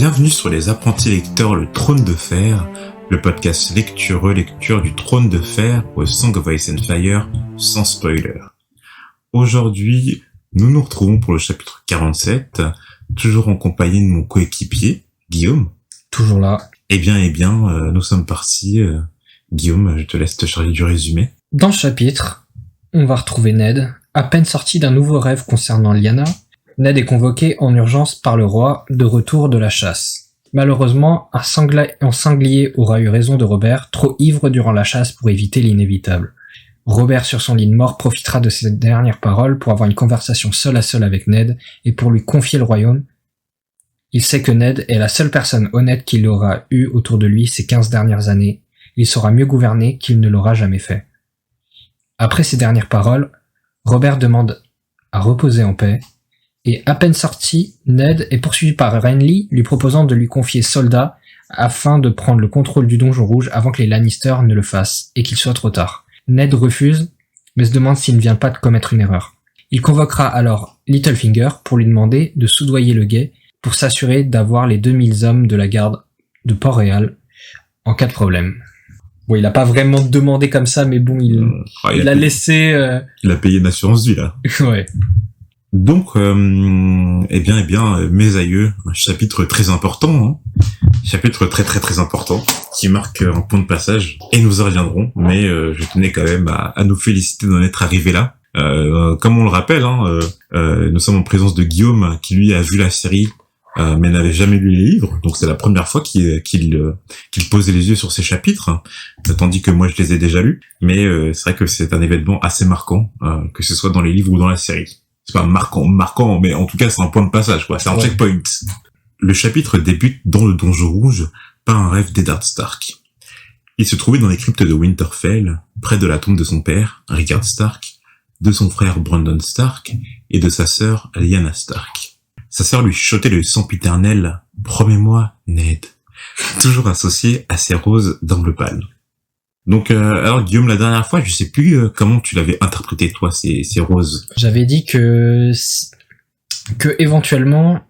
Bienvenue sur Les Apprentis Lecteurs, le Trône de Fer, le podcast lecture-relecture du Trône de Fer au Song of Ice and Fire, sans spoiler. Aujourd'hui, nous nous retrouvons pour le chapitre 47, toujours en compagnie de mon coéquipier, Guillaume. Toujours là. Eh bien, nous sommes partis. Guillaume, je te laisse te charger du résumé. Dans le chapitre, on va retrouver Ned, à peine sorti d'un nouveau rêve concernant Lyanna. Ned est convoqué en urgence par le roi de retour de la chasse. Malheureusement, un sanglier aura eu raison de Robert, trop ivre durant la chasse pour éviter l'inévitable. Robert, sur son lit de mort, profitera de ces dernières paroles pour avoir une conversation seul à seul avec Ned et pour lui confier le royaume. Il sait que Ned est la seule personne honnête qu'il aura eue autour de lui ces 15 dernières années. Il saura mieux gouverner qu'il ne l'aura jamais fait. Après ces dernières paroles, Robert demande à reposer en paix. Et à peine sorti, Ned est poursuivi par Renly, lui proposant de lui confier soldat afin de prendre le contrôle du Donjon Rouge avant que les Lannister ne le fassent et qu'il soit trop tard. Ned refuse, mais se demande s'il ne vient pas de commettre une erreur. Il convoquera alors Littlefinger pour lui demander de soudoyer le guet pour s'assurer d'avoir les 2000 hommes de la garde de Port-Réal en cas de problème. Bon, il a pas vraiment demandé comme ça, mais bon, il a laissé... Il a payé une assurance vie, là. Ouais. Donc, mes aïeux, un chapitre très important, chapitre très important, qui marque un point de passage, et nous y reviendrons, mais je tenais quand même à nous féliciter d'en être arrivé là. Comme on le rappelle, nous sommes en présence de Guillaume, qui lui a vu la série, mais n'avait jamais lu les livres, donc c'est la première fois qu'il posait les yeux sur ces chapitres, tandis que moi je les ai déjà lus, mais c'est vrai que c'est un événement assez marquant, que ce soit dans les livres ou dans la série. C'est pas marquant, mais en tout cas, c'est un point de passage, quoi. C'est un checkpoint. Le chapitre débute dans le Donjon Rouge par un rêve d'Eddard Stark. Il se trouvait dans les cryptes de Winterfell, près de la tombe de son père, Rickard Stark, de son frère Brandon Stark et de sa sœur Lyanna Stark. Sa sœur lui chuchotait le sempiternel « Promets-moi, Ned », toujours associé à ses roses d'amble pâle. Donc, alors Guillaume, la dernière fois, je sais plus comment tu l'avais interprété toi ces roses. J'avais dit que éventuellement,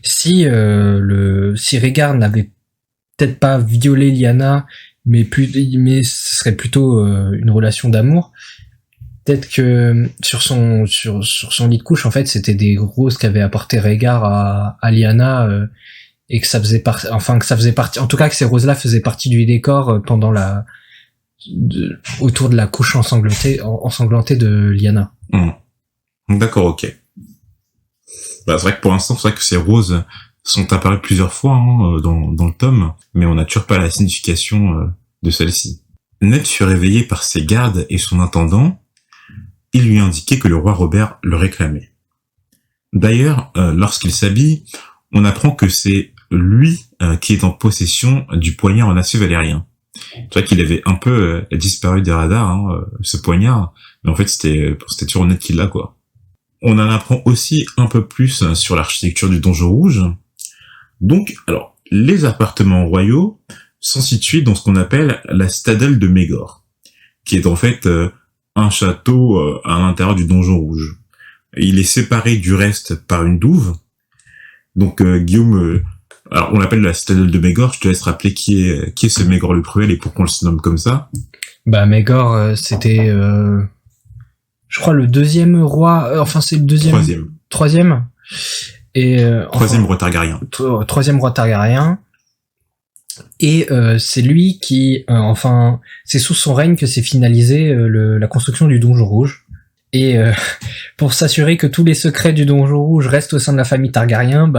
si Rhaegar n'avait peut-être pas violé Lyanna, mais ce serait plutôt une relation d'amour. Peut-être que sur son lit de couche, en fait, c'était des roses qu'avait apporté Rhaegar à Lyanna. Et que ça faisait partie, en tout cas que ces roses-là faisaient partie du décor pendant autour de la couche ensanglantée de Lyanna. D'accord, ok. Bah, c'est vrai que pour l'instant, c'est vrai que ces roses sont apparues plusieurs fois dans le tome, mais on n'a toujours pas la signification de celle-ci. Ned fut réveillé par ses gardes et son intendant. Il lui indiquait que le roi Robert le réclamait. D'ailleurs, lorsqu'il s'habille, on apprend que c'est lui qui est en possession du poignard en acier valérien. Tu vois qu'il avait un peu disparu des radars, ce poignard, mais en fait c'était toujours Ned qui l'a, quoi. On en apprend aussi un peu plus sur l'architecture du Donjon Rouge. Donc, alors, les appartements royaux sont situés dans ce qu'on appelle la citadelle de Maegor, qui est en fait un château à l'intérieur du Donjon Rouge. Il est séparé du reste par une douve. Donc Guillaume, alors on l'appelle la citadelle de Maegor. Je te laisse rappeler qui est ce Maegor le Cruel et pourquoi on le surnomme comme ça. Bah Maegor, c'était, je crois le deuxième roi. C'est le deuxième. Troisième. Et troisième roi Targaryen. Troisième roi Targaryen. Et c'est lui qui, c'est sous son règne que s'est finalisé la construction du Donjon Rouge. Et pour s'assurer que tous les secrets du Donjon Rouge restent au sein de la famille Targaryen,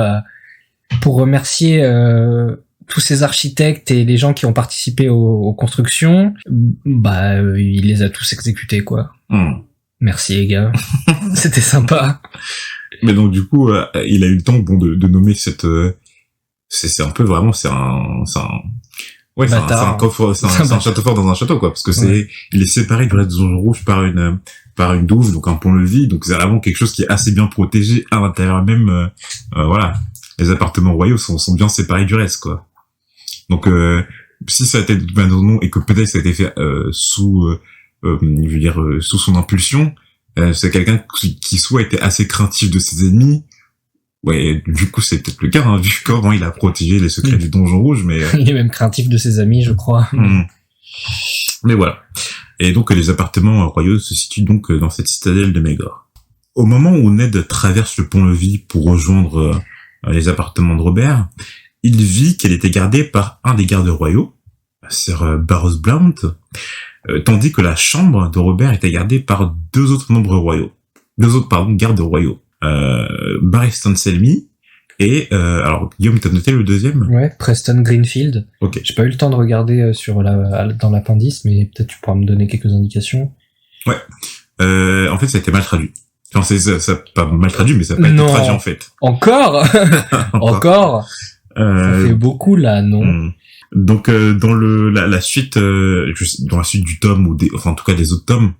pour remercier tous ces architectes et les gens qui ont participé aux constructions, il les a tous exécutés, quoi. Merci les gars, c'était sympa. Mais donc du coup, il a eu le temps de nommer cette, c'est un peu vraiment, c'est un coffre, c'est un château fort dans un château, quoi, parce que il est séparé du reste du Donjon Rouge par une douve, donc un pont-levis, donc c'est vraiment quelque chose qui est assez bien protégé à l'intérieur même, voilà. Les appartements royaux sont bien séparés du reste, quoi. Donc, si ça a été de nom et que peut-être ça a été fait, sous son impulsion, c'est quelqu'un qui soit était assez craintif de ses ennemis, Ouais, du coup, c'est peut-être le cas, hein, vu comment il a protégé les secrets du Donjon Rouge, mais... Il est même craintif de ses amis, je crois. Mais voilà. Et donc, les appartements royaux se situent donc dans cette citadelle de Mégor. Au moment où Ned traverse le pont-levis pour rejoindre les appartements de Robert, il vit qu'elle était gardée par un des gardes royaux, Sir Barrows Blount, tandis que la chambre de Robert était gardée par deux autres gardes royaux, Barristan Selmy et alors Guillaume, t'as noté le deuxième? Ouais, Preston Greenfield. Ok. J'ai pas eu le temps de regarder dans l'appendice, mais peut-être tu pourras me donner quelques indications. Ouais. En fait, ça a été mal traduit. Enfin, ça pas mal traduit, mais ça n'a pas été traduit en fait. Encore. Encore. Ça fait beaucoup là, non? Donc dans la suite, dans la suite du tome enfin en tout cas des autres tomes,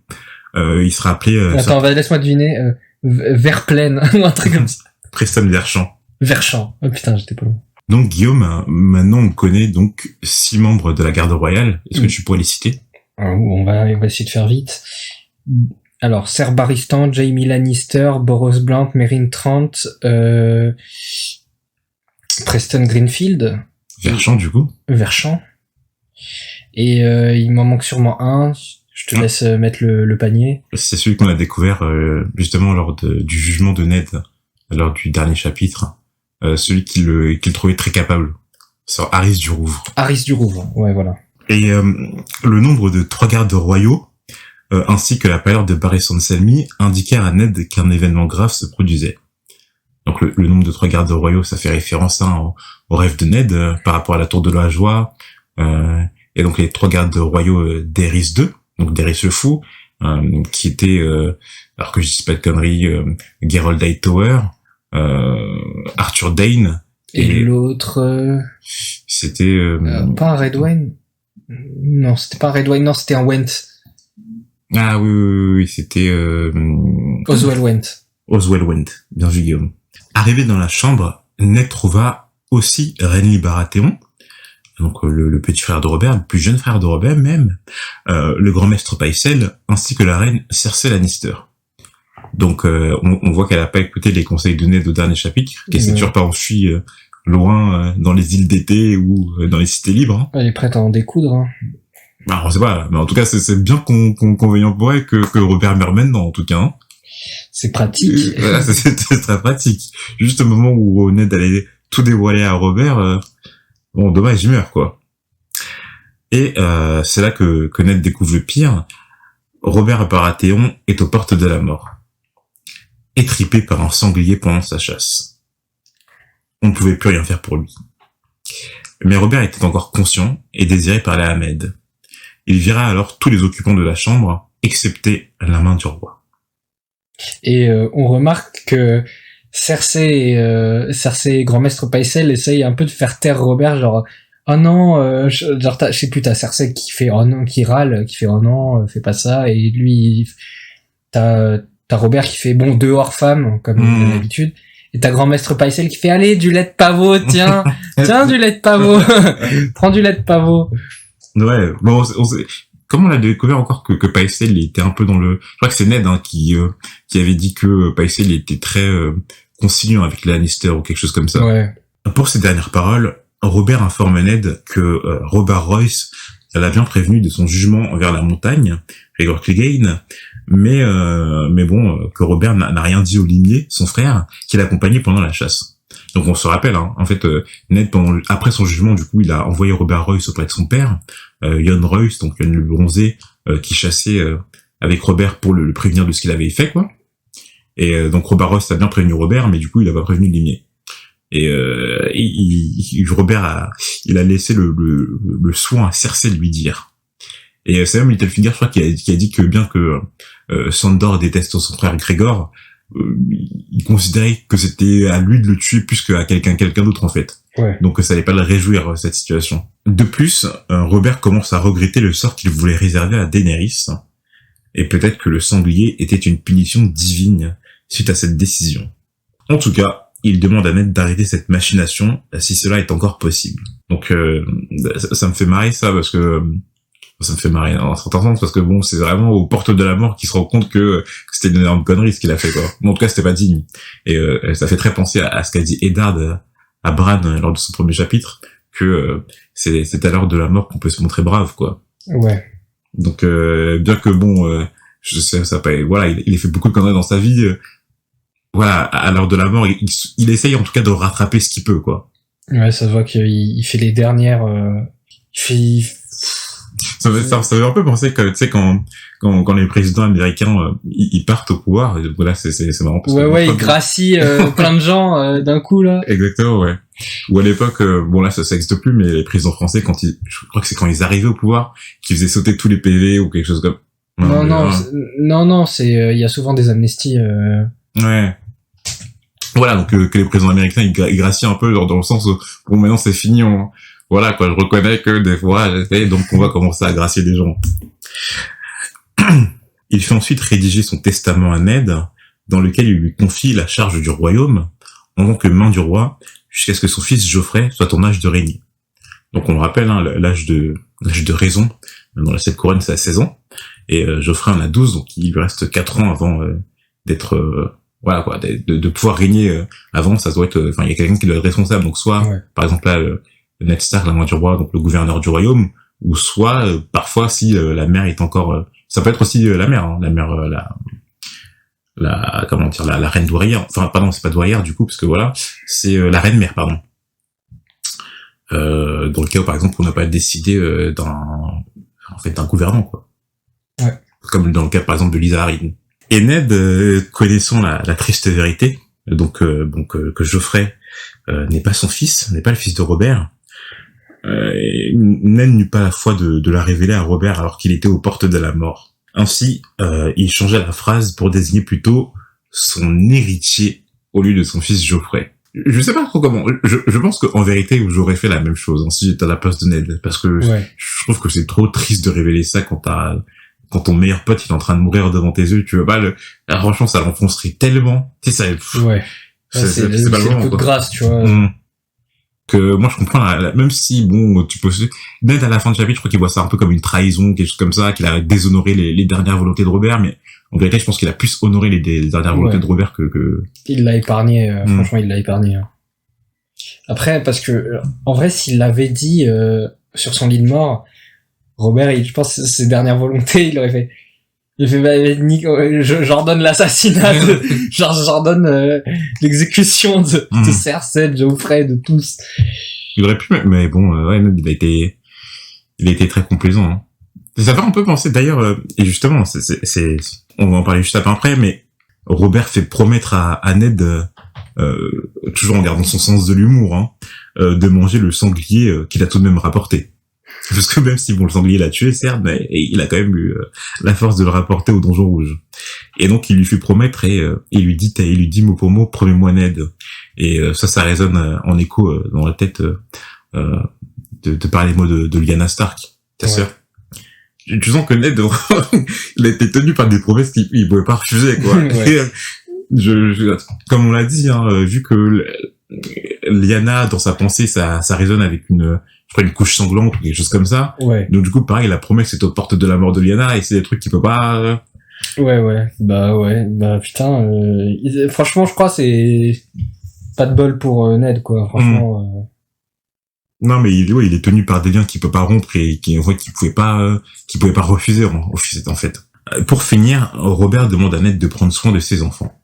il sera appelé. Attends, laisse-moi deviner. Verplaine, un truc comme ça. Preston Verchamp. Oh putain, j'étais pas loin. Donc Guillaume, maintenant on connaît donc 6 membres de la garde royale. Est-ce que tu pourrais les citer? On va essayer de faire vite. Alors, Ser Barristan, Jaime Lannister, Boros Blount, Meryn Trant, Preston Greenfield. Verchamp, du coup. Verchamp. Et il m'en manque sûrement un. Je te laisse mettre le panier. C'est celui qu'on a découvert justement lors du jugement de Ned, lors du dernier chapitre. Celui qu'il trouvait très capable. C'est Harris du Rouvre. Harris du Rouvre, ouais, voilà. Et le nombre de 3 gardes royaux, ainsi que la pâleur de Barristan Selmy, indiquèrent à Ned qu'un événement grave se produisait. Donc le nombre de 3 gardes royaux, ça fait référence au rêve de Ned par rapport à la tour de la joie. Et donc les 3 gardes royaux d'Aerys II, donc d'Aerys le Fou, qui étaient, alors que je dis pas de conneries, Geralt Hightower, Arthur Dayne. Et l'autre... C'était... pas un Redwyne. Non, c'était pas un Redwyne, non, c'était un Went. Ah oui, c'était... Oswell Went, bien vu Guillaume. Arrivé dans la chambre, Ned trouva aussi Renly Baratheon, donc le petit frère de Robert, le plus jeune frère de Robert même, le grand maître Pycelle, ainsi que la reine Cersei Lannister. Donc on voit qu'elle a pas écouté les conseils de Ned au dernier chapitre, qu'elle s'est toujours pas enfuie loin dans les îles d'été ou dans les cités libres. Hein. Elle est prête à en découdre. Hein. Bah, on sait pas, mais en tout cas c'est bien convenient pour elle que Robert meurt maintenant en tout cas. Hein. C'est pratique. Voilà, c'est très pratique. Juste au moment où Ned allait tout dévoiler à Robert, bon, dommage, il meurt, quoi. Et c'est là que Ned découvre le pire. Robert Baratheon est aux portes de la mort, étripé par un sanglier pendant sa chasse. On ne pouvait plus rien faire pour lui. Mais Robert était encore conscient et désirait parler à Ahmed. Il vira alors tous les occupants de la chambre, excepté la main du roi. Et on remarque que Cersei et Grand Maître Pycelle essayent un peu de faire taire Robert, genre oh non, genre je sais plus, t'as Cersei qui fait oh non, qui râle, qui fait oh non, fais pas ça, et lui t'as Robert qui fait bon, dehors femme, comme il a l'habitude, et t'as Grand Maître Pycelle qui fait allez, du lait de pavot, tiens du lait de pavot, prends du lait de pavot. Ouais, bon, comment on a découvert encore que Pycelle était un peu dans le... Je crois que c'est Ned qui avait dit que Pycelle était très conciliant avec les Lannister ou quelque chose comme ça. Ouais. Pour ces dernières paroles, Robert informe Ned que Robert Royce l'a bien prévenu de son jugement envers la montagne, Rhaegar Clegane, mais bon, que Robert n'a rien dit au limier, son frère, qui l'accompagnait pendant la chasse. Donc on se rappelle, hein, en fait, Ned, après son jugement, du coup, il a envoyé Robert Royce auprès de son père, Yohn Royce, donc Yohn le bronzé, qui chassait avec Robert pour le prévenir de ce qu'il avait fait, quoi. Et donc Robert Royce a bien prévenu Robert, mais du coup, il a pas prévenu Limier. Et Robert il a laissé le soin à Cersei de lui dire. Et c'est même Littlefinger, je crois, qui a dit que bien que Sandor déteste son frère Grégor, il considérait que c'était à lui de le tuer plus qu'à quelqu'un d'autre en fait. Ouais. Donc ça allait pas le réjouir cette situation. De plus, Robert commence à regretter le sort qu'il voulait réserver à Daenerys, et peut-être que le sanglier était une punition divine suite à cette décision. En tout cas, il demande à Ned d'arrêter cette machination si cela est encore possible. Donc ça me fait marrer ça parce que Ça me fait marrer en certain sens parce que bon, c'est vraiment aux portes de la mort qu'il se rend compte que c'était une énorme connerie ce qu'il a fait, quoi. Mais en tout cas, c'était pas digne. Et ça fait très penser à ce qu'a dit Eddard à Bran lors de son premier chapitre, que c'est à l'heure de la mort qu'on peut se montrer brave, quoi. Ouais. Donc bien que bon, je sais, ça pas, voilà, il a fait beaucoup de conneries dans sa vie. Voilà, à l'heure de la mort, il essaye en tout cas de rattraper ce qu'il peut, quoi. Ouais, ça se voit qu'il fait les dernières. Ça veut un peu penser que, tu sais, quand les présidents américains ils partent au pouvoir, voilà, c'est marrant. Parce ouais, ils gracient plein de gens d'un coup, là. Exactement, ouais. Ou à l'époque, bon là ça existe plus, mais les présidents français, je crois que c'est quand ils arrivaient au pouvoir, qu'ils faisaient sauter tous les PV ou quelque chose comme. Non, c'est il y a souvent des amnesties. Ouais. Voilà, donc que les présidents américains ils gracient un peu dans le sens où bon maintenant c'est fini, voilà quoi, je reconnais que des fois donc on va commencer à gracier des gens. Il fait ensuite rédiger son testament à Ned, dans lequel il lui confie la charge du royaume en tant que main du roi, jusqu'à ce que son fils Geoffrey soit en âge de régner. Donc on le rappelle, hein, l'âge de raison dans la 7 couronnes, c'est à 16 ans, et Geoffrey en a 12, donc il lui reste 4 ans avant d'être voilà quoi, de pouvoir régner avant. Ça doit être, enfin il y a quelqu'un qui doit être responsable, donc soit par exemple là Ned Stark, la main du roi, donc le gouverneur du royaume, ou soit parfois si la mère est encore ça peut être aussi la mère, hein, la comment dire, la reine douairière, enfin pardon, c'est pas douairière du coup parce que voilà, c'est la reine mère, pardon. Dans le cas où par exemple on n'a pas décidé d'un gouvernant, quoi. Ouais. Comme dans le cas par exemple de Lisa Arryn. Et Ned, connaissant la triste vérité, donc que Geoffrey n'est pas son fils, n'est pas le fils de Robert, Ned n'eut pas la foi de la révéler à Robert alors qu'il était aux portes de la mort. Ainsi, il changea la phrase pour désigner plutôt son héritier au lieu de son fils Geoffrey. Je sais pas trop comment. Je pense qu'en vérité, j'aurais fait la même chose, hein, si j'étais à la place de Ned, parce que je trouve que c'est trop triste de révéler ça quand ton meilleur pote il est en train de mourir devant tes yeux. Tu veux pas franchement, ça l'enfoncerait tellement. Tu sais, ça. Ouais. C'est pas le coup de grâce, tu vois. Que moi je comprends même si bon tu peux Ned à la fin du chapitre je crois qu'il voit ça un peu comme une trahison, quelque chose comme ça, qu'il a déshonoré les dernières volontés de Robert, mais en vérité je pense qu'il a plus honoré les dernières volontés de Robert que il l'a épargné, franchement il l'a épargné, hein. Après parce que en vrai s'il l'avait dit sur son lit de mort, Robert je pense ses dernières volontés il aurait fait j'ordonne l'assassinat j'ordonne l'exécution de Cersei, de Geoffrey, de tous. Il aurait pu, mais bon, ouais, il a été très complaisant, hein. Ça fait un peu penser, d'ailleurs, et justement, on va en parler juste après, mais Robert fait promettre à Ned, toujours en gardant son sens de l'humour, hein, de manger le sanglier qu'il a tout de même rapporté. Parce que même si bon le sanglier l'a tué certes, mais il a quand même eu la force de le rapporter au Donjon Rouge. Et donc il lui fait promettre et il lui dit mot pour mot, promets-moi Ned. Et ça résonne en écho dans la tête de par les mots de Lyanna Stark, ta sœur. Tu sens que Ned il a été tenu par des promesses qu'il pouvait pas refuser, quoi. Et, comme on l'a dit, hein, vu que Lyanna dans sa pensée ça résonne avec une couche sanglante ou quelque chose comme ça. Ouais. Donc du coup pareil, la promesse c'est aux portes de la mort de Lyanna et c'est des trucs qu'il peut pas. Bah putain. Franchement je crois c'est pas de bol pour Ned quoi. Franchement. Non mais il est tenu par des liens qu'il peut pas rompre et qu'il pouvait pas refuser en fait. Pour finir, Robert demande à Ned de prendre soin de ses enfants.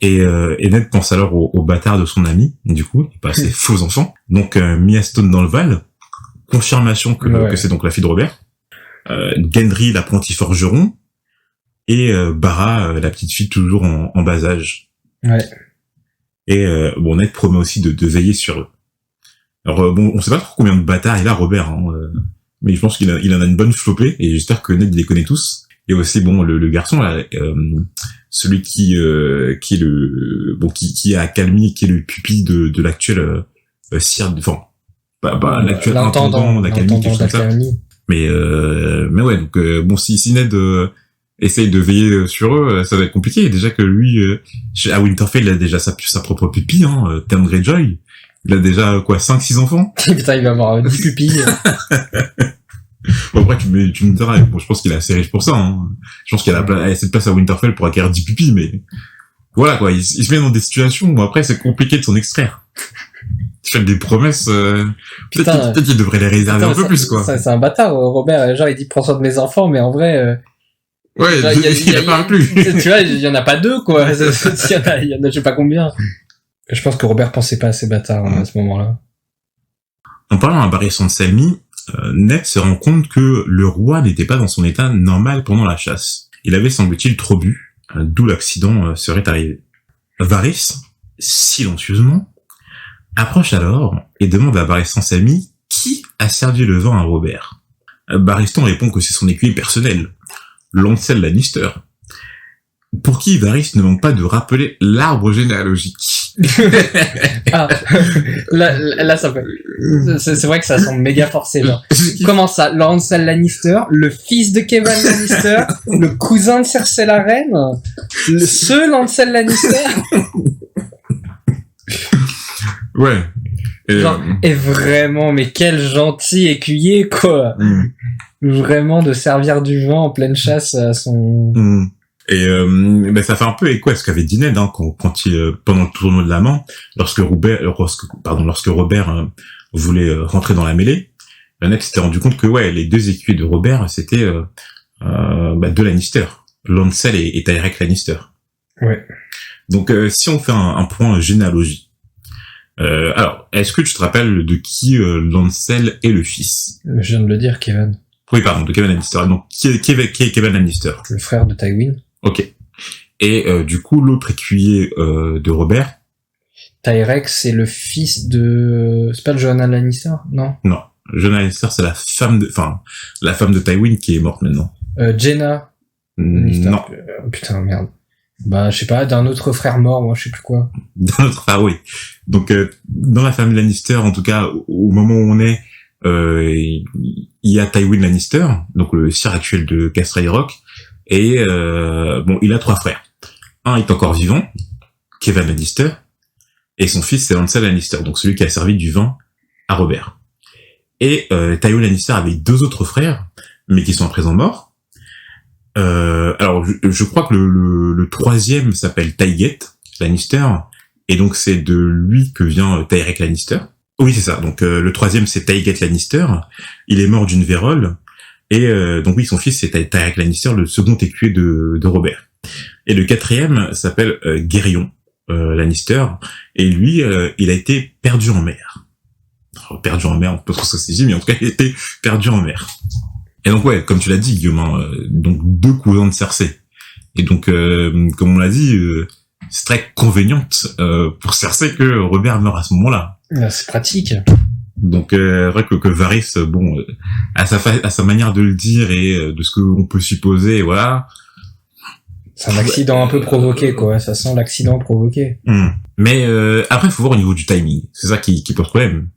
Et Ned pense alors au bâtard de son ami, du coup, pas ses faux enfants. Donc Mia Stone dans le Val, confirmation que c'est donc la fille de Robert. Gendry l'apprenti forgeron et Barra la petite fille toujours en bas âge. Ouais. Et Ned promet aussi de veiller sur eux. Alors on sait pas trop combien de bâtards il a Robert, hein, mais je pense qu'il en a une bonne flopée et j'espère que Ned les connaît tous. Et aussi le garçon là, celui qui a accalmie, qui est le pupille de l'actuel sire, enfin l'actuel intendant d'Accalmie, quelque chose comme ça. Mais ouais, donc si Ned essaye de veiller sur eux, ça va être compliqué. Déjà que lui à Winterfell il a déjà sa propre pupille, hein, Theon Greyjoy. Il a déjà 5-6 enfants. Putain, il va avoir 10 pupilles. Bon, après, tu me diras, bon, je pense qu'il est assez riche pour ça, hein. Je pense qu'il a assez de place à Winterfell pour acquérir 10 pupilles, mais voilà, quoi. Il se met dans des situations où après, c'est compliqué de s'en extraire. Tu fais des promesses, peut-être qu'il devrait les réserver un peu plus, quoi. C'est un bâtard, Robert. Genre, il dit prends soin de mes enfants, mais en vrai, ouais, il a pas inclus. Tu vois, il y en a pas deux, quoi. Il y en a, je sais pas combien. Je pense que Robert pensait pas à ces bâtards, à ce moment-là. En parlant à Barristan de Selmy, Ned se rend compte que le roi n'était pas dans son état normal pendant la chasse. Il avait, semble-t-il, trop bu, d'où l'accident serait arrivé. Varys, silencieusement, approche alors et demande à Barristan de Selmy qui a servi le vin à Robert. Barristan répond que c'est son écuyer personnel, Lancel Lannister, pour qui Varys ne manque pas de rappeler l'arbre généalogique. Ah, là ça fait. C'est vrai que ça semble méga forcé, genre. Comment ça, Lancel Lannister, le fils de Kevin Lannister, le cousin de Cersei la reine, ce Lancel Lannister. Ouais. Genre, et vraiment, mais quel gentil écuyer, quoi. Vraiment de servir du vent en pleine chasse à son... Et ça fait un peu écho à ce qu'avait dit Ned, hein, quand il pendant le tournoi de la main, lorsque Robert voulait rentrer dans la mêlée, Ned s'était rendu compte que les deux écuyers de Robert c'était deux Lannister, Lancel et Tyrek Lannister. Ouais. Donc si on fait un point généalogie, alors est-ce que tu te rappelles de qui Lancel est le fils? Je viens de le dire, Kevin. Oui, pardon, de Kevin Lannister. Donc qui est Kevin Lannister? Le frère de Tywin. Ok. Et du coup, l'autre écuyer de Robert. Tyrek, c'est le fils de... C'est pas le Joanna Lannister, non? Non. Joanna Lannister, c'est la femme de Tywin qui est morte maintenant. Jenna. Lannister. Non. Putain, merde. Bah, je sais pas, d'un autre frère mort, moi, je sais plus quoi. D'un autre frère, oui. Donc, dans la famille Lannister, en tout cas, au moment où on est, il y a Tywin Lannister, donc le sire actuel de Casterly Rock. Et il a 3 frères. Un est encore vivant, Kevin Lannister, et son fils c'est Lancel Lannister, donc celui qui a servi du vin à Robert. Et Tywin Lannister avait 2 autres frères, mais qui sont à présent morts. Alors je crois que le troisième s'appelle Tygett Lannister, et donc c'est de lui que vient Tyrek Lannister. Oui, c'est ça. Donc le troisième c'est Tygett Lannister. Il est mort d'une vérole. Et donc oui, son fils c'est Tyrek Lannister, le second écuyer de Robert. Et le quatrième s'appelle Geryon Lannister, et lui, il a été perdu en mer. Alors, perdu en mer, on peut trop ce que c'est dit, mais en tout cas, il a été perdu en mer. Et donc comme tu l'as dit, Guillaume, donc 2 cousins de Cersei. Et donc, comme on l'a dit, c'est très convéniente pour Cersei que Robert meure à ce moment-là. C'est pratique. Donc vrai que Varys, à sa manière de le dire et de ce qu'on peut supposer, voilà. C'est un accident un peu provoqué, quoi. Ça sent l'accident provoqué. Mais après, il faut voir au niveau du timing. C'est ça qui pose problème,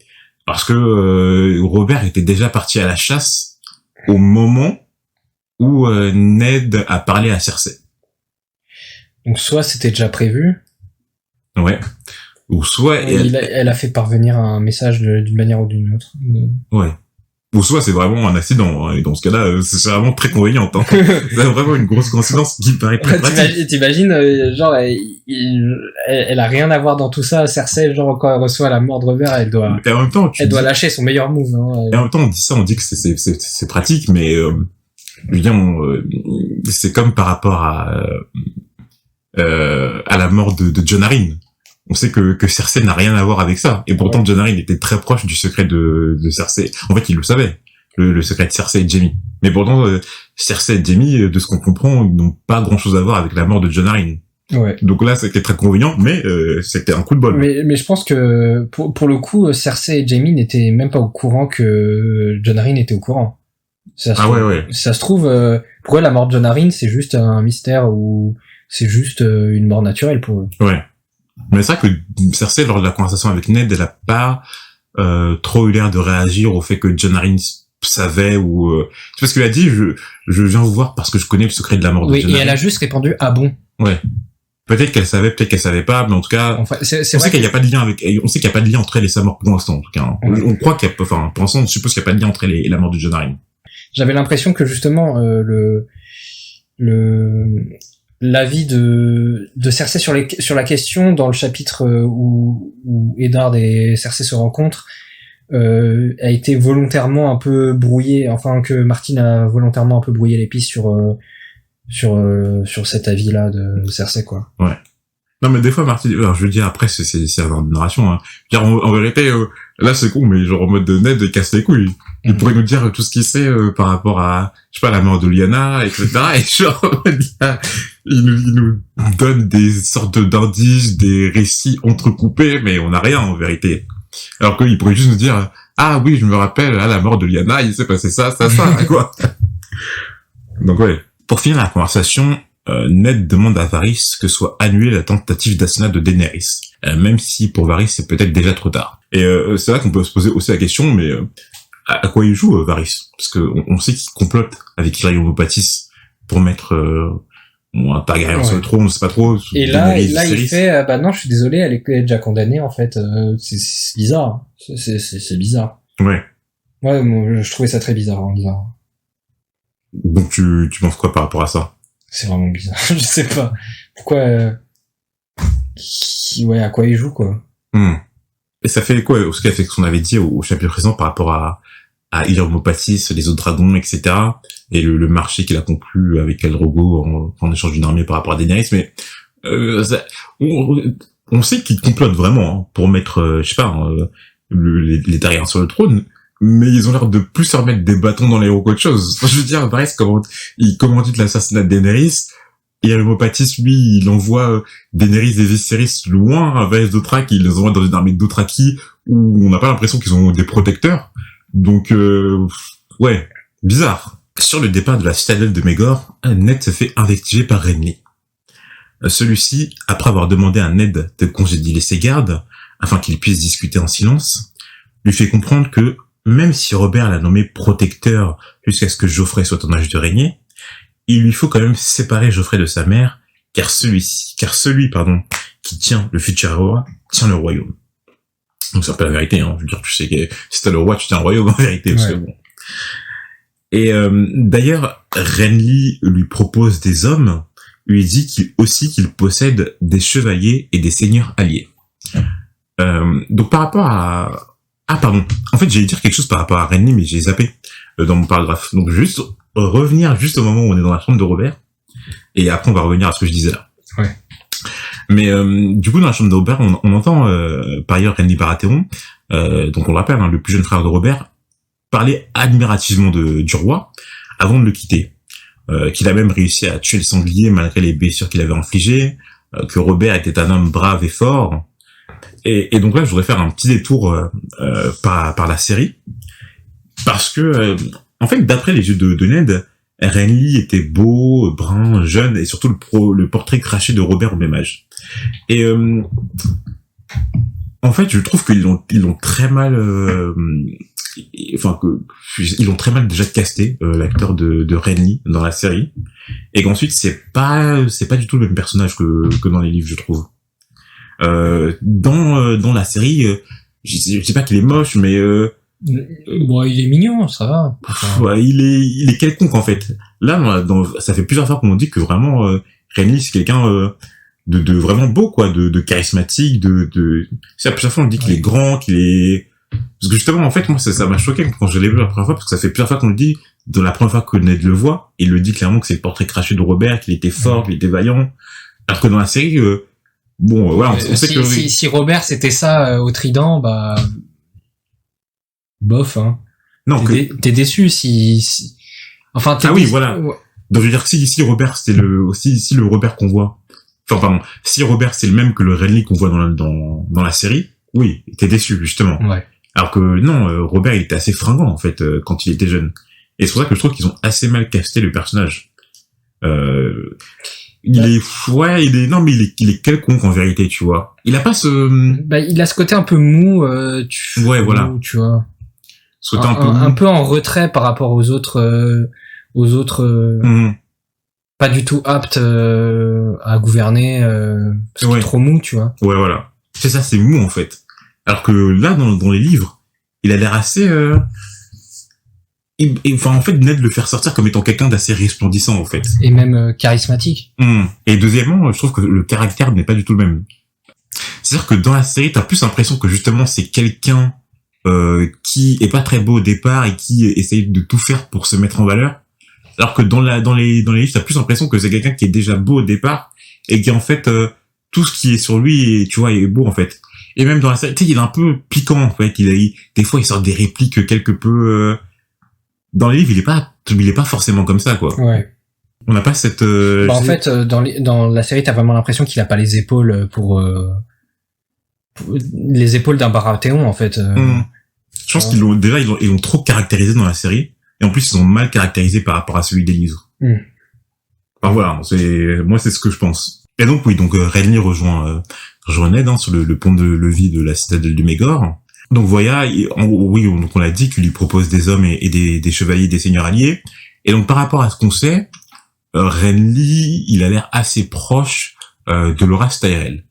parce que Robert était déjà parti à la chasse au moment où Ned a parlé à Cersei. Donc soit c'était déjà prévu. Ouais. Ou soit elle a fait parvenir un message d'une manière ou d'une autre. Ouais. Ou soit c'est vraiment un accident, hein, et dans ce cas-là, c'est vraiment très convéniente. Hein. C'est vraiment une grosse coïncidence qui paraît très pratique. T'imagines, genre, elle a rien à voir dans tout ça. Cersei, genre, quand elle reçoit la mort de Robert, elle doit lâcher son meilleur move. Hein, et en même temps, on dit ça, on dit que c'est pratique, mais je veux dire, c'est comme par rapport à la mort de Jon Arryn. On sait que Cersei n'a rien à voir avec ça. Et pourtant, Jon Arryn était très proche du secret de Cersei. En fait, il le savait, le secret de Cersei et Jaime. Mais pourtant, Cersei et Jaime, de ce qu'on comprend, ils n'ont pas grand-chose à voir avec la mort de Jon Arryn. Ouais. Donc là, c'était très convenient, mais c'était un coup de bol. Mais je pense que, pour le coup, Cersei et Jaime n'étaient même pas au courant que Jon Arryn était au courant. Ça se trouve, pour eux, la mort de Jon Arryn, c'est juste un mystère ou c'est juste une mort naturelle pour eux. Ouais. Mais c'est vrai que Cersei, lors de la conversation avec Ned, elle a pas trop eu l'air de réagir au fait que Jon Arryn savait ou c'est parce qu'elle a dit je viens vous voir parce que je connais le secret de la mort de Jon Arryn. Oui, et elle a juste répondu ah bon. Ouais. Peut-être qu'elle savait, peut-être qu'elle savait pas, mais en tout cas, enfin, on sait qu'il y a pas de lien on sait qu'il y a pas de lien entre elle et sa mort pour l'instant, en tout cas. On croit qu'il y a, enfin, pour l'instant, on suppose qu'il y a pas de lien entre elle et la mort de Jon Arryn. j'avais l'impression que justement l'avis de Cersei sur la question dans le chapitre où Eddard et Cersei se rencontrent a été volontairement un peu brouillé, enfin que Martin a volontairement un peu brouillé les pistes sur cet avis-là de Cersei, quoi. Ouais. Non, mais des fois, Martin, alors je veux dire, après, c'est la narration, hein. Je veux dire, en vérité, là, c'est con, mais genre, en mode de Ned, casse les couilles. Il pourrait nous dire tout ce qu'il sait, par rapport à, je sais pas, la mort de Lyanna, etc. Et genre, il nous donne des sortes d'indices, des récits entrecoupés, mais on n'a rien, en vérité. Alors qu'il pourrait juste nous dire, ah oui, je me rappelle, à la mort de Lyanna, il s'est passé ça, quoi. Donc ouais. Pour finir la conversation, Ned demande à Varys que soit annulée la tentative d'assassinat de Daenerys, même si pour Varys c'est peut-être déjà trop tard. Et c'est là qu'on peut se poser aussi la question, mais à quoi il joue Varys? Parce que on sait qu'il complote avec Illyrio Mopatis pour mettre un Targaryen sur le trône, on sait pas trop. Et là il fait bah non, je suis désolé, elle est déjà condamnée en fait. C'est bizarre, c'est bizarre. Ouais. Ouais, moi, je trouvais ça très bizarre en lisant. Donc tu penses quoi par rapport à ça? C'est vraiment bizarre. Je sais pas pourquoi. Ouais, à quoi il joue quoi. Et ça fait quoi ce qu'on avait dit au chapitre présent par rapport à Illyrio Mopatis, les autres dragons, etc. Et le marché qu'il a conclu avec Khal Drogo en échange d'une armée par rapport à Daenerys. Mais on sait qu'il complote vraiment, hein, pour mettre, je sais pas, les Targaryens sur le trône. Mais ils ont l'air de plus se remettre des bâtons dans les roues qu'autre chose. Je veux dire, Varys, il commandite l'assassinat de Daenerys, et Mopatis, lui, il envoie Daenerys et Viserys loin à Varys Dothraki, il les envoie dans une armée de Dothraki où on n'a pas l'impression qu'ils ont des protecteurs. Donc, ouais, bizarre. Sur le départ de la citadelle de Maegor, Ned se fait invectiver par Renly. Celui-ci, après avoir demandé à Ned de congédier ses gardes, afin qu'il puisse discuter en silence, lui fait comprendre que même si Robert l'a nommé protecteur jusqu'à ce que Geoffrey soit en âge de régner, il lui faut quand même séparer Geoffrey de sa mère, car celui qui tient le futur roi, tient le royaume. Donc c'est un peu la vérité, hein. Je veux dire, tu sais que si t'as le roi, tu tiens le royaume, en vérité, parce que bon. Et, d'ailleurs, Renly lui propose des hommes, lui dit qu'il possède des chevaliers et des seigneurs alliés. Donc par rapport à, pardon. En fait, j'allais dire quelque chose par rapport à Renly, mais j'ai zappé dans mon paragraphe. Donc, juste revenir juste au moment où on est dans la chambre de Robert. Et après, on va revenir à ce que je disais là. Ouais. Mais du coup, dans la chambre de Robert, on entend par ailleurs Renly Baratheon, donc on le rappelle, hein, le plus jeune frère de Robert, parler admirativement du roi avant de le quitter. Qu'il a même réussi à tuer le sanglier malgré les blessures qu'il avait infligées, que Robert était un homme brave et fort. Et donc là, je voudrais faire un petit détour par la série, parce que en fait, d'après les yeux de Ned, Renly était beau, brun, jeune, et surtout le portrait craché de Robert au même âge. Et en fait, je trouve qu'ils l'ont très mal, ils ont très mal déjà casté l'acteur de Renly dans la série, et qu'ensuite c'est pas du tout le même personnage que dans les livres, je trouve. Dans la série, je sais pas qu'il est moche, mais bon, il est mignon, ça va. Enfin... Ouais, il est quelconque en fait. Là, ça fait plusieurs fois qu'on dit que vraiment Renly c'est quelqu'un de vraiment beau, quoi, de charismatique, c'est la première fois on dit qu'il est grand, qu'il est, parce que justement en fait moi ça m'a choqué quand je l'ai vu la première fois, parce que ça fait plusieurs fois qu'on le dit. De la première fois que Ned le voit, il le dit clairement que c'est le portrait craché de Robert, qu'il était fort, qu'il était vaillant, alors que dans la série bon, voilà, on sait que si Robert c'était ça au Trident, bah bof, hein. Non, t'es déçu si... Enfin, t'es oui, voilà. Ouais. Donc je veux dire que si Robert c'était si le Robert qu'on voit, enfin pardon, si Robert c'est le même que le Renly qu'on voit dans la série, oui, t'es déçu justement. Ouais. Alors que non, Robert il était assez fringant en fait quand il était jeune. Et c'est pour ça que je trouve qu'ils ont assez mal casté le personnage. Il est quelconque en vérité, tu vois. Il a pas il a ce côté un peu mou, voilà. Mou, tu vois. Ce côté un peu en retrait par rapport aux autres pas du tout aptes à gouverner, parce qu'il est trop mou, tu vois. Ouais, voilà. C'est ça, c'est mou en fait. Alors que là, dans les livres, il a l'air assez enfin, en fait, Ned le faire sortir comme étant quelqu'un d'assez resplendissant, en fait. Et même charismatique. Et deuxièmement, je trouve que le caractère n'est pas du tout le même. C'est-à-dire que dans la série, t'as plus l'impression que justement c'est quelqu'un qui est pas très beau au départ et qui essaye de tout faire pour se mettre en valeur. Alors que dans les livres, t'as plus l'impression que c'est quelqu'un qui est déjà beau au départ et qui en fait tout ce qui est sur lui, tu vois, est beau en fait. Et même dans la série, tu sais, il est un peu piquant en fait. Des fois, il sort des répliques quelque peu. Dans les livres, il est pas forcément comme ça, quoi. Ouais. On n'a pas cette. En fait, dans la série, t'as vraiment l'impression qu'il a pas les épaules pour les épaules d'un Baratheon, en fait. Je pense qu'ils l'ont trop caractérisé dans la série, et en plus ils ont mal caractérisé par rapport à celui des livres. Enfin voilà, c'est ce que je pense. Et donc oui, donc Renly rejoint Ned sur le pont de levis de la citadelle du Mégor. Donc voilà, donc on l'a dit qu'il lui propose des hommes et des chevaliers, des seigneurs alliés. Et donc par rapport à ce qu'on sait, Renly, il a l'air assez proche de Loras Tyrell.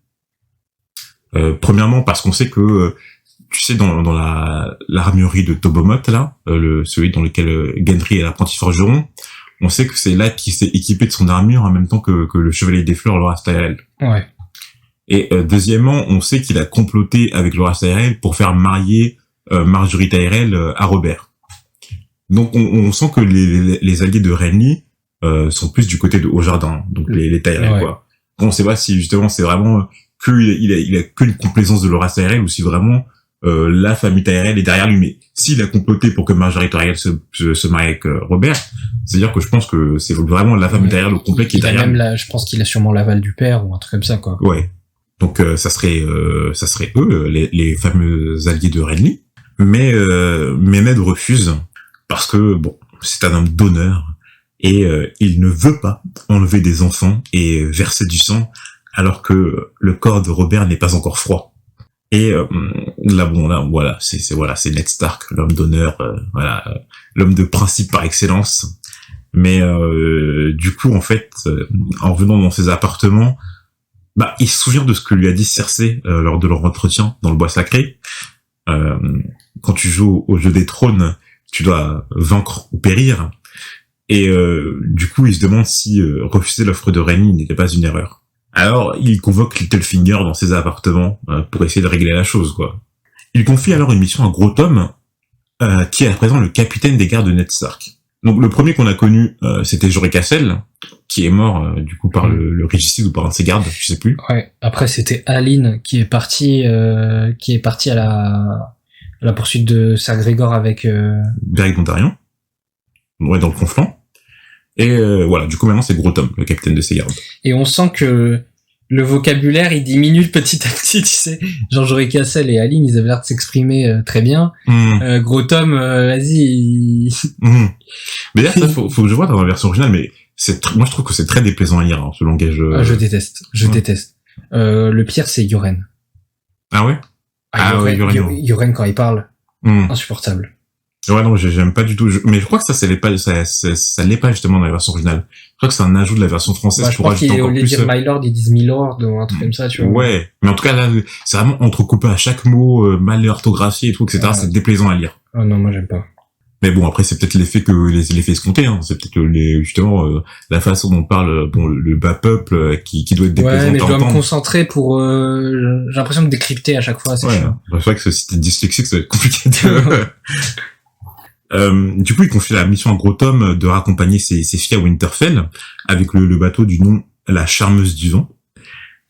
Premièrement parce qu'on sait que tu sais dans l'armurerie de Tobomot là, celui dans lequel Gendry est l'apprenti forgeron, on sait que c'est là qu'il s'est équipé de son armure en même temps que le chevalier des fleurs Loras Tyrell. Ouais. Et deuxièmement, on sait qu'il a comploté avec Loras Tyrell pour faire marier Marjorie Tyrell à Robert. Donc on sent que les alliés de Renly sont plus du côté de Haut-Jardin, donc les Tyrell, ouais. Quoi. On sait pas si justement c'est vraiment il a qu'une complaisance de Loras Tyrell ou si vraiment la famille Tyrell est derrière lui. Mais s'il a comploté pour que Marjorie Tyrell se marie avec Robert, c'est-à-dire que je pense que c'est vraiment la famille Tyrell au complet qui est derrière. Je pense qu'il a sûrement l'aval du père ou un truc comme ça, quoi. Ouais. Donc ça serait eux les fameux alliés de Renly. Mais Ned refuse parce que bon, c'est un homme d'honneur et il ne veut pas enlever des enfants et verser du sang alors que le corps de Robert n'est pas encore froid. Et voilà, c'est Ned Stark, l'homme d'honneur, l'homme de principe par excellence. Mais du coup, en fait, en venant dans ses appartements, il se souvient de ce que lui a dit Cersei lors de leur entretien dans le bois sacré. Quand tu joues au jeu des trônes, tu dois vaincre ou périr. Et du coup, il se demande si refuser l'offre de Renly n'était pas une erreur. Alors, il convoque Littlefinger dans ses appartements pour essayer de régler la chose, quoi. Il confie alors une mission à Gros Tom, qui est à présent le capitaine des gardes de Ned Stark. Donc, le premier qu'on a connu, c'était Jorah Cassel, qui est mort du coup par le régicide ou par un de ses gardes, je sais plus. Ouais. Après, c'était Aline qui est parti à la poursuite de Ser Gregor avec Beric Dondarrion. Ouais, dans le conflant. Et voilà, du coup maintenant c'est Gros Tom, le capitaine de ses gardes. Et on sent que le vocabulaire il diminue petit à petit, tu sais. Genre Jorah Cassel et Aline, ils avaient l'air de s'exprimer très bien. Gros Tom, vas-y. Mais d'ailleurs, ça faut que je vois dans la version originale, mais moi je trouve que c'est très déplaisant à lire, hein, ce langage. Je déteste. Le pire c'est Yoren. Ah ouais? Yoren quand il parle, insupportable. Ouais, non, j'aime pas du tout. Mais je crois que ça l'est pas justement dans la version originale. Je crois que c'est un ajout de la version française pour rajouter encore plus. Je crois dire My Lord, ils disent Milord ou un truc comme ça, tu vois. Ouais. Mais en tout cas, là, c'est vraiment entrecoupé à chaque mot, mal orthographié et tout, etc. Ouais. C'est déplaisant à lire. Oh non, moi j'aime pas. Mais bon, après, c'est peut-être l'effet escompté, hein. C'est peut-être justement, la façon dont on parle, le bas peuple, qui doit être déplaisant. Ouais, mais je dois me concentrer pour, j'ai l'impression de décrypter à chaque fois, c'est chiant. C'est vrai que si t'es dyslexique, ça va être compliqué du coup, il confie la mission à Gros Tom de raccompagner ses filles à Winterfell avec le bateau du nom la Charmeuse du Vent.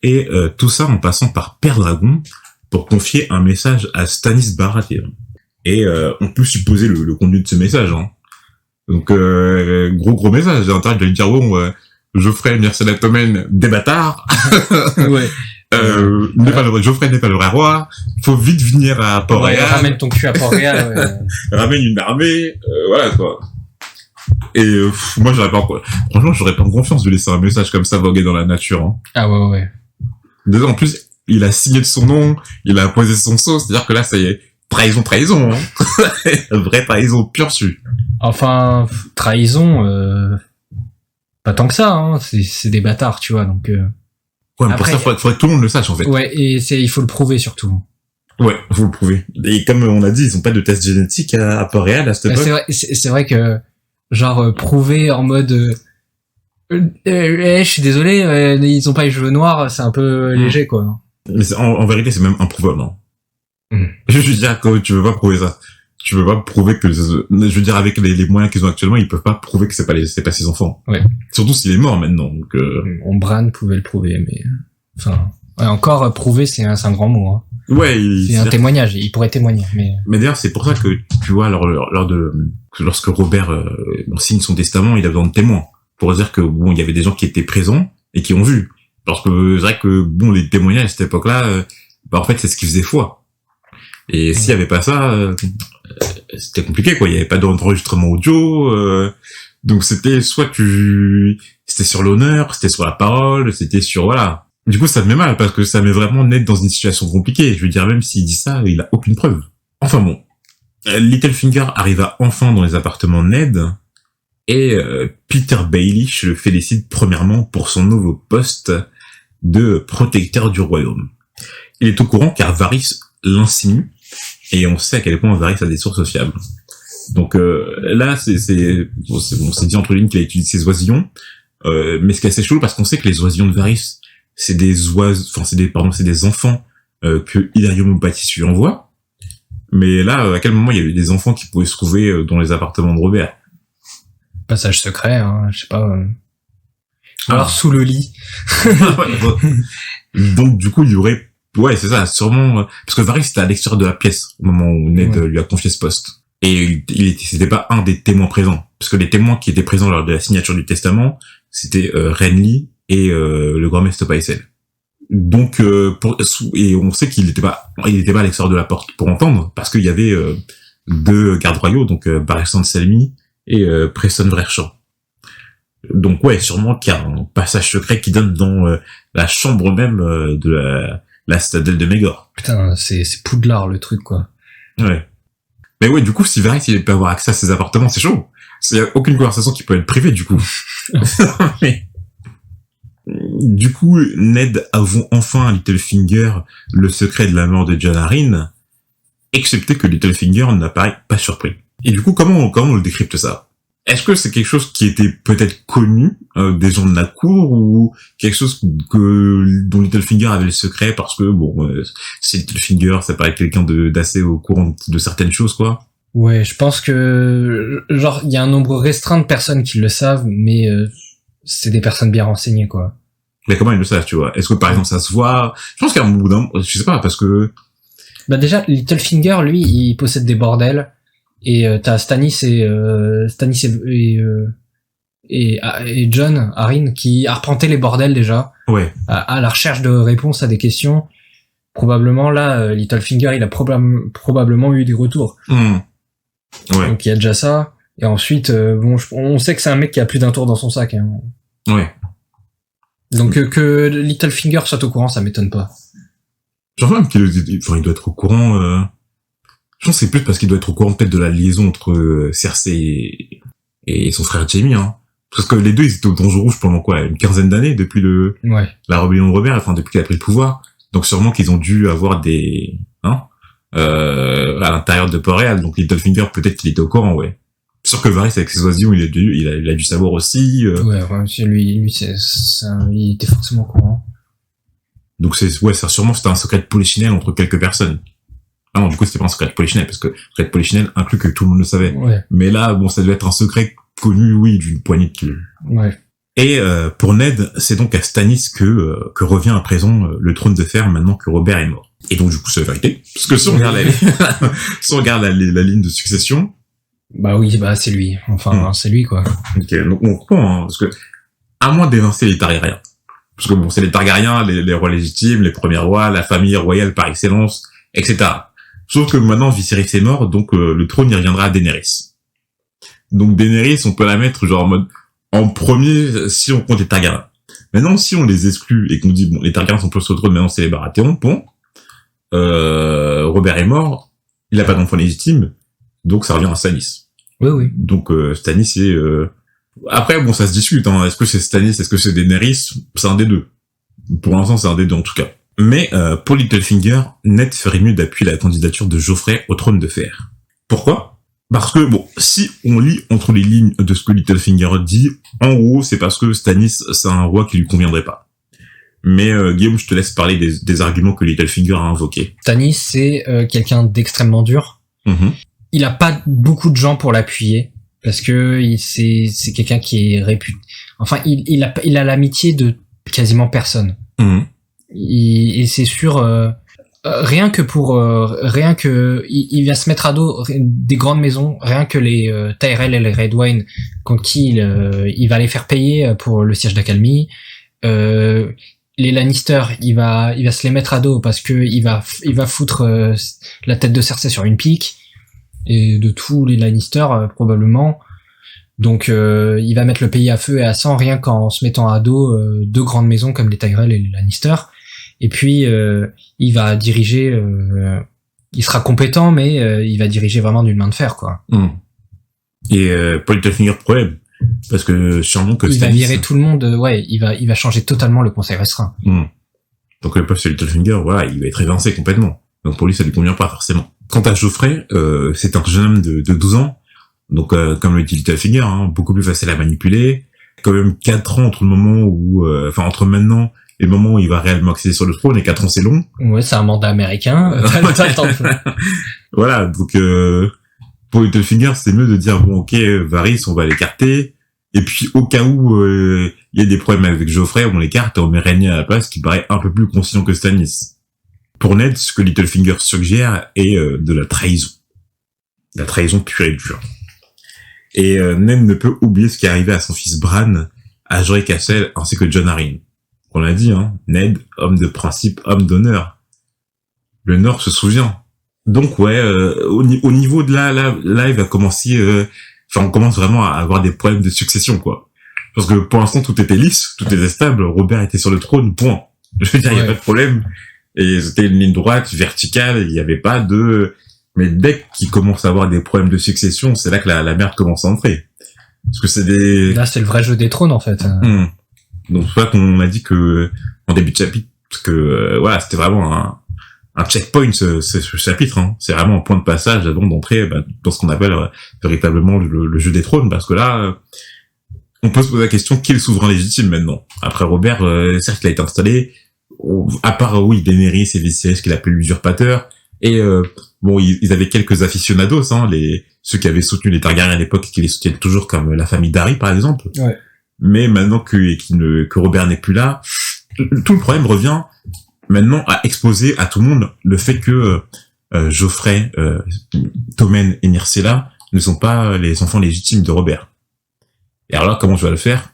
Et tout ça en passant par Père Dragon pour confier un message à Stannis Baratheon. Et on peut supposer le contenu de ce message. Hein. Donc, gros message. J'ai intérêt de lui dire, bon, Geoffrey, Myrcella Tommen, des bâtards. Ouais. Geoffrey n'est pas le vrai roi. Faut vite venir à Port-Réal. Ramène ton cul à Port-Réal. Ouais. Ramène une armée. Voilà quoi. Et moi, franchement, j'aurais pas confiance de laisser un message comme ça voguer dans la nature. Hein. Ah ouais. Déjà, en plus, il a signé de son nom, il a posé son sceau. C'est-à-dire que là, ça y est, trahison. Hein. Vraie trahison pure su. Enfin, trahison, pas tant que ça. Hein. C'est des bâtards, tu vois. Donc. Ouais, mais après, pour ça, faudrait que tout le monde le sache, en fait. Ouais, et il faut le prouver, surtout. Ouais, faut le prouver. Et comme on a dit, ils ont pas de test génétique à Port-Réal à cette époque. C'est vrai que, genre, prouver en mode, je suis désolé, ils ont pas les cheveux noirs, c'est un peu léger, quoi. Mais en vérité, c'est même improuvable. Hein. Je veux dire, quand tu veux pas prouver ça. Tu peux pas prouver que, je veux dire, avec les moyens qu'ils ont actuellement, ils peuvent pas prouver que c'est pas ses enfants. Ouais. Surtout s'il est mort maintenant, donc, Bran pouvait le prouver, mais, enfin, ouais, encore, prouver, c'est un grand mot, hein. Ouais, c'est un témoignage, il pourrait témoigner, mais d'ailleurs, c'est pour ça que, tu vois, lorsque Robert, signe son testament, il a besoin de témoins. Pour dire que, bon, il y avait des gens qui étaient présents et qui ont vu. Parce que, c'est vrai que, bon, les témoignages à cette époque-là, en fait, c'est ce qui faisait foi. Et s'il y avait pas ça, c'était compliqué, quoi. Il y avait pas d'enregistrement audio, donc c'était c'était sur l'honneur, c'était sur la parole, c'était sur, voilà. Du coup, ça me met mal, parce que ça met vraiment Ned dans une situation compliquée. Je veux dire, même s'il dit ça, il a aucune preuve. Enfin bon. Littlefinger arriva enfin dans les appartements de Ned, et Peter Baelish le félicite premièrement pour son nouveau poste de protecteur du royaume. Il est au courant car Varys l'insinue, et on sait à quel point Varys a des sources fiables. Donc là, c'est dit entre lignes qu'il a utilisé ses oisillons, mais ce qui est assez chaud parce qu'on sait que les oisillons de Varys, c'est des enfants que Illyrio Montpatis lui envoie. Mais là, à quel moment il y a eu des enfants qui pouvaient se trouver dans les appartements de Robert? Passage secret, hein, je sais pas. Alors sous le lit. Donc du coup, il y aurait, ouais, c'est ça, sûrement, parce que Varys était à l'extérieur de la pièce au moment où Ned lui a confié ce poste. Et c'était pas un des témoins présents, parce que les témoins qui étaient présents lors de la signature du testament, c'était Renly et le grand maître Pycelle. Donc et on sait qu'il était pas à l'extérieur de la porte pour entendre, parce qu'il y avait deux gardes royaux, donc Barristan Selmy et Preston Verchamp. Donc ouais, sûrement qu'il y a un passage secret qui donne dans la chambre même de la citadelle de Mégor. Putain, c'est Poudlard le truc, quoi. Ouais. Mais ouais, du coup, si Varys il peut avoir accès à ses appartements, c'est chaud. Il y a aucune conversation qui peut être privée, du coup. Mais... Du coup, Ned avoue enfin à Littlefinger le secret de la mort de Jon Arryn, excepté que Littlefinger n'apparaît pas surpris. Et du coup, comment on le décrypte ça? Est-ce que c'est quelque chose qui était peut-être connu des gens de la cour, ou quelque chose dont Littlefinger avait le secret parce que bon, c'est Littlefinger, ça paraît quelqu'un d'assez au courant de certaines choses, quoi. Ouais, je pense que genre il y a un nombre restreint de personnes qui le savent, mais c'est des personnes bien renseignées, quoi. Mais comment ils le savent, tu vois? Est-ce que par exemple ça se voit? Je pense qu'à un bout d'un, je sais pas, parce que bah déjà Littlefinger, lui, il possède des bordels. Et t'as Stannis et Jon Arryn qui arpentaient les bordels déjà, ouais, à la recherche de réponses à des questions. Probablement là, Littlefinger il a probablement eu des retours. Ouais. Donc il y a déjà ça. Et ensuite, on sait que c'est un mec qui a plus d'un tour dans son sac. Hein. Ouais. Donc que Littlefinger soit au courant, ça m'étonne pas. Genre même il doit être au courant. Je pense que c'est plus parce qu'il doit être au courant peut-être de la liaison entre Cersei et son frère Jaime, hein. Parce que les deux, ils étaient au Donjon Rouge pendant quoi, une quinzaine d'années depuis la rébellion de Robert, enfin depuis qu'il a pris le pouvoir. Donc sûrement qu'ils ont dû avoir des à l'intérieur de Port-Réal. Donc Littlefinger, peut-être qu'il était au courant, ouais. Sûr que Varys avec ses oisillons, il a dû savoir aussi. Ouais, lui il était forcément au courant. Donc ça sûrement c'était un secret de polichinelle entre quelques personnes. Ah non, du coup, c'était pas un secret de Polichinelle, parce que secret de Polichinelle inclut que tout le monde le savait. Ouais. Mais là, bon, ça devait être un secret connu, oui, d'une poignée de clés. Ouais. Et pour Ned, c'est donc à Stannis que revient à présent le trône de fer maintenant que Robert est mort. Et donc, du coup, c'est la vérité. Parce que si on regarde si on regarde la ligne de succession... Bah oui, c'est lui. Enfin, c'est lui, quoi. Ok, donc on comprend, hein, parce que, à moins d'évincer les Targaryens. Parce que bon, c'est les Targaryens, les rois légitimes, les premiers rois, la famille royale par excellence, etc. Sauf que maintenant Viserys est mort, donc le trône y reviendra à Daenerys. Donc Daenerys, on peut la mettre genre en mode en premier si on compte les Targaryens. Maintenant, si on les exclut et qu'on dit bon, les Targaryens sont plus sur le trône, maintenant c'est les Baratheons, bon. Robert est mort, il a pas d'enfant légitime, donc ça revient à Stannis. Oui. Donc Stannis est après bon, ça se discute, hein. Est-ce que c'est Stannis, est-ce que c'est Daenerys? C'est un des deux. Pour l'instant, c'est un des deux en tout cas. Mais pour Littlefinger, Ned ferait mieux d'appuyer la candidature de Joffrey au trône de fer. Pourquoi ? Parce que, bon, si on lit entre les lignes de ce que Littlefinger dit, en gros, c'est parce que Stannis, c'est un roi qui lui conviendrait pas. Mais Guillaume, je te laisse parler des arguments que Littlefinger a invoqués. Stannis, c'est quelqu'un d'extrêmement dur. Il a pas beaucoup de gens pour l'appuyer, parce que c'est quelqu'un qui est réputé. Enfin, il a l'amitié de quasiment personne. Et c'est sûr, rien que il vient se mettre à dos des grandes maisons, rien que les Tyrell et les Redwyne, contre qui il va les faire payer pour le siège d'Accalmie. Les Lannister, il va se les mettre à dos parce que il va foutre la tête de Cersei sur une pique, et de tous les Lannister probablement. Donc il va mettre le pays à feu et à sang rien qu'en se mettant à dos deux grandes maisons comme les Tyrell et les Lannister. Et puis il va diriger, il sera compétent, mais il va diriger vraiment d'une main de fer, quoi. Et Paul Littlefinger problème, parce que sûrement que il Stannis... va virer tout le monde, ouais, il va changer totalement le conseil restreint. Donc le poste de Littlefinger, voilà, il va être évincé complètement. Donc pour lui, ça lui convient pas forcément. Quant à Joffrey, c'est un jeune homme de 12 ans, donc comme le dit Littlefinger, beaucoup plus facile à manipuler. Quand même 4 ans entre le moment où, entre maintenant et le moment où il va réellement accéder sur le trône, et 4 ans c'est long. Ouais, c'est un mandat américain. T'as le temps de... Voilà, donc pour Littlefinger, c'est mieux de dire bon, ok, Varys, on va l'écarter. Et puis au cas où il y a des problèmes avec Joffrey, on l'écarte et on met Rhaenyra à la place, qui paraît un peu plus conscient que Stannis. Pour Ned, ce que Littlefinger suggère est de la trahison. La trahison pure et dure. Et Ned ne peut oublier ce qui est arrivé à son fils Bran, à Jory Castle, ainsi que Jon Arryn. On l'a dit, Ned, homme de principe, homme d'honneur. Le Nord se souvient. Donc ouais, au niveau de là, il va commencer... on commence vraiment à avoir des problèmes de succession, quoi. Parce que pour l'instant, tout était lisse, tout était stable, Robert était sur le trône, point. Je veux dire, il y a pas de problème. Et c'était une ligne droite, verticale, il n'y avait pas de... Mais dès qu'il commence à avoir des problèmes de succession, c'est là que la merde commence à entrer. Parce que c'est des... Là, c'est le vrai jeu des trônes, en fait. Donc c'est pour ça qu'on a dit que, en début de chapitre, que c'était vraiment un checkpoint ce chapitre. C'est vraiment un point de passage avant d'entrer dans ce qu'on appelle véritablement le jeu des trônes, parce que là, on peut se poser la question, qui est le souverain légitime maintenant? Après Robert, certes, il a été installé, à part, Daenerys et Viserys qu'il appelait l'usurpateur, et ils avaient quelques aficionados, ceux qui avaient soutenu les Targaryens à l'époque et qui les soutiennent toujours, comme la famille d'Harry, par exemple. Ouais. Mais maintenant que Robert n'est plus là, tout le problème revient maintenant à exposer à tout le monde le fait que Joffrey, Tommen et Myrcella ne sont pas les enfants légitimes de Robert. Et alors là, comment tu vas le faire?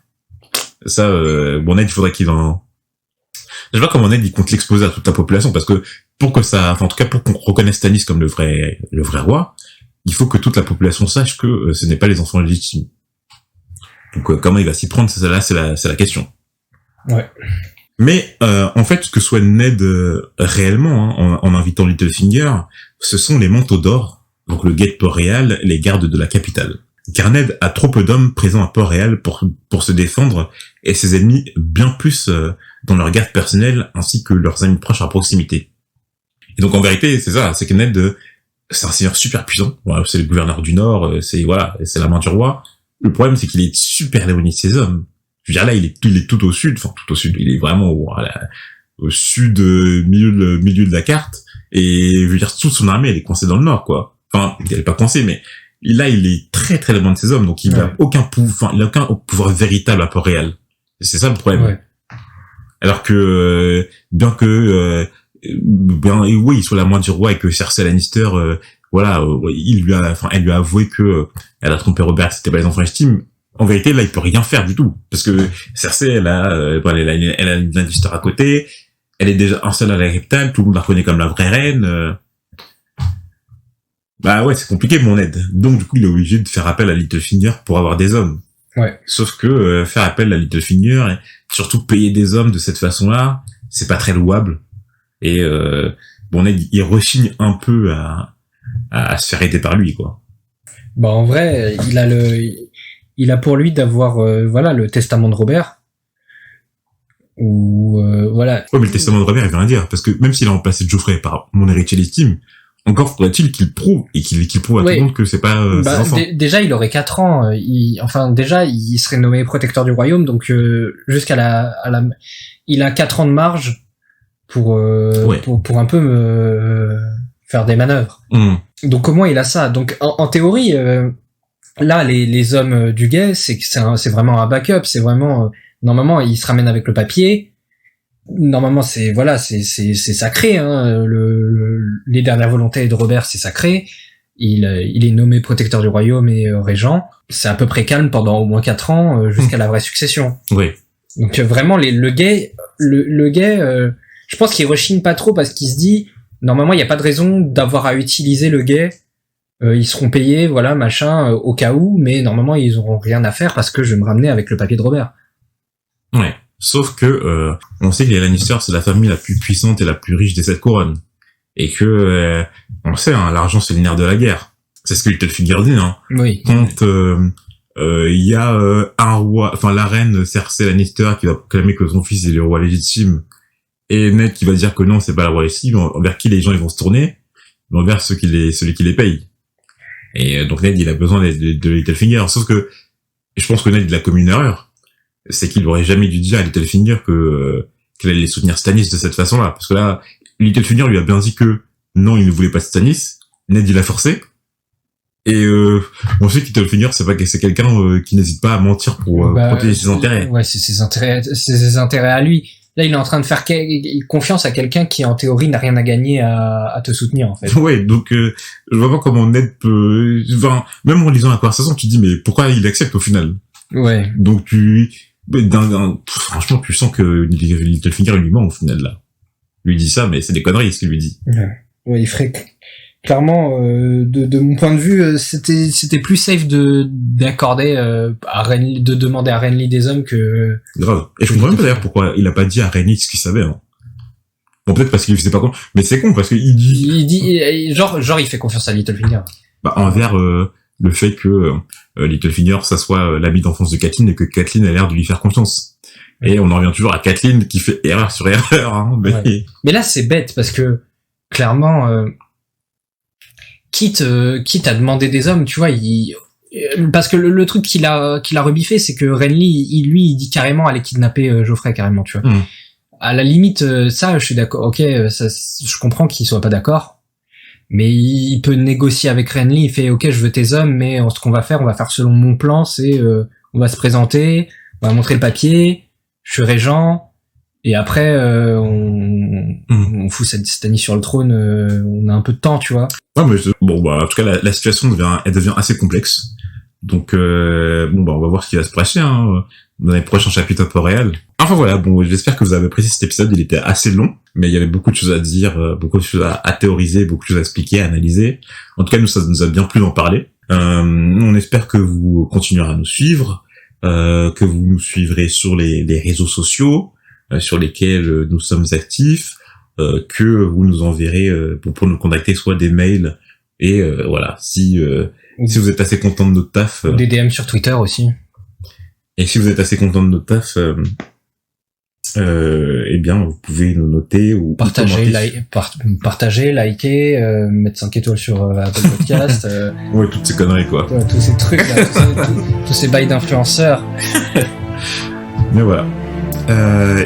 Ça, Ned, il faudrait qu'il en... Je vois comment Ned, il compte l'exposer à toute la population, parce que pour que ça, en tout cas pour qu'on reconnaisse Stannis comme le vrai roi, il faut que toute la population sache que ce n'est pas les enfants légitimes. Donc comment il va s'y prendre, c'est la question. Ouais. Mais en fait, ce que soit Ned réellement, en invitant Littlefinger, ce sont les manteaux d'or, donc le guet de Port-Réal, les gardes de la capitale. Car Ned a trop peu d'hommes présents à Port-Réal pour se défendre, et ses ennemis bien plus dans leur garde personnelle, ainsi que leurs amis proches à proximité. Et donc en vérité, c'est ça, c'est que Ned, c'est un seigneur super puissant. Voilà, c'est le gouverneur du Nord, c'est la main du roi. Le problème, c'est qu'il est super éloigné de ses hommes. Je veux dire, là, il est tout au sud, il est vraiment au sud, milieu de la carte, et je veux dire, toute son armée, elle est coincée dans le nord, quoi. Enfin, elle est pas coincée, mais là, il est très très loin de ses hommes, donc il a aucun pouvoir véritable à Port-Réal. C'est ça le problème. Ouais. Alors que, il soit la main du roi et que Cersei Lannister, elle lui a avoué que elle a trompé Robert, c'était pas les enfants légitimes. En vérité, là, il peut rien faire du tout, parce que Cersei, elle a une Lannister à côté, elle est déjà installée à la capitale, tout le monde la reconnaît comme la vraie reine. C'est compliqué, mon Ned. Donc, du coup, il est obligé de faire appel à Littlefinger pour avoir des hommes. Ouais. Sauf que faire appel à Littlefinger, et surtout payer des hommes de cette façon-là, c'est pas très louable. Et Ned, il rechigne un peu à se faire aider par lui, quoi. En vrai, il a pour lui d'avoir le testament de Robert, où voilà. Ouais, mais le testament de Robert, il veut rien dire, parce que même s'il a remplacé Geoffrey par mon héritier légitime, encore faudrait-il qu'il prouve, et qu'il prouve à tout le monde que c'est pas ses enfants. Déjà, il aurait 4 ans. Il serait nommé protecteur du royaume, donc jusqu'à il a 4 ans de marge pour un peu faire des manœuvres. Donc comment il a ça? Donc en théorie, là, les hommes du guet, c'est vraiment un backup. C'est vraiment normalement, il se ramène avec le papier. Normalement, c'est sacré. Hein. Les dernières volontés de Robert, c'est sacré. Il est nommé protecteur du royaume et régent. C'est à peu près calme pendant au moins 4 ans jusqu'à la vraie succession. Oui. Donc vraiment, le guet, je pense qu'il rechigne pas trop parce qu'il se dit normalement, il y a pas de raison d'avoir à utiliser le guet. Ils seront payés, voilà, machin, au cas où, mais normalement, ils auront rien à faire parce que je vais me ramener avec le papier de Robert. Ouais. Sauf que on sait que les Lannister, c'est la famille la plus puissante et la plus riche des 7 couronnes. Et que on sait, hein, l'argent c'est le nerf de la guerre. C'est ce que Littlefinger dit, hein. Oui. Quand il y a un roi, enfin la reine Cersei Lannister qui va proclamer que son fils est le roi légitime, et Ned qui va dire que non, c'est pas le roi légitime, envers qui les gens ils vont se tourner, envers celui qui les paye. Et donc Ned il a besoin de Littlefinger. Sauf que je pense que Ned il a commis une erreur. C'est qu'il aurait jamais dû dire à Littlefinger qu'il allait soutenir Stannis de cette façon-là. Parce que là, Littlefinger lui a bien dit que non, il ne voulait pas Stannis. Ned, il a forcé. Et on sait que Littlefinger, c'est quelqu'un qui n'hésite pas à mentir pour protéger ses intérêts. Ouais, c'est ses intérêts à lui. Là, il est en train de faire confiance à quelqu'un qui, en théorie, n'a rien à gagner à te soutenir, en fait. Ouais, donc je vois pas comment Ned peut... Enfin, même en lisant la conversation, tu te dis, mais pourquoi il accepte au final? Ouais. Donc franchement, tu sens que Littlefinger lui ment au final, là. Lui dit ça, mais c'est des conneries ce qu'il lui dit. Ouais, il ferait clairement, de mon point de vue, c'était plus safe d'accorder de demander à Renly des hommes que... Grave. Et je comprends même pas d'ailleurs pourquoi il a pas dit à Renly ce qu'il savait, hein. Bon, peut-être parce qu'il faisait pas con, mais c'est con parce qu'il dit... Genre il fait confiance à Littlefinger. Envers le fait que Littlefinger, ça soit l'ami d'enfance de Catelyn et que Catelyn a l'air de lui faire confiance. Et on en revient toujours à Catelyn qui fait erreur sur erreur, hein. Mais là, c'est bête parce que, clairement, quitte à demander des hommes, tu vois, parce que le truc qu'il a rebiffé, c'est que Renly, il dit carrément aller kidnapper Geoffrey, carrément, tu vois. À la limite, ça, je suis d'accord, ok, ça, je comprends qu'il soit pas d'accord. Mais il peut négocier avec Renly, il fait ok, je veux tes hommes, mais ce qu'on va faire, on va faire selon mon plan, c'est on va se présenter, on va montrer le papier, je suis régent, et après on fout Stannis sur le trône, on a un peu de temps, tu vois. Ouais, mais en tout cas la situation devient assez complexe. Donc on va voir ce qui va se passer dans les prochains chapitres Port Réal. Enfin voilà, j'espère que vous avez apprécié cet épisode, il était assez long, mais il y avait beaucoup de choses à dire, beaucoup de choses à théoriser, beaucoup de choses à expliquer, à analyser. En tout cas, ça nous a bien plu d'en parler. On espère que vous continuerez à nous suivre, que vous nous suivrez sur les réseaux sociaux, sur lesquels nous sommes actifs, que vous nous enverrez pour nous contacter soit des mails, et voilà, si vous êtes assez content de notre taf... des DM sur Twitter aussi. Et si vous êtes assez content de notre taf, eh bien, vous pouvez nous noter ou partager, liker, mettre 5 étoiles sur Apple Podcast. Ouais, toutes ces conneries, quoi. Ouais, tous ces trucs, là, tous ces bails d'influenceurs. Mais voilà.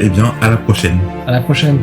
Eh bien, à la prochaine. À la prochaine.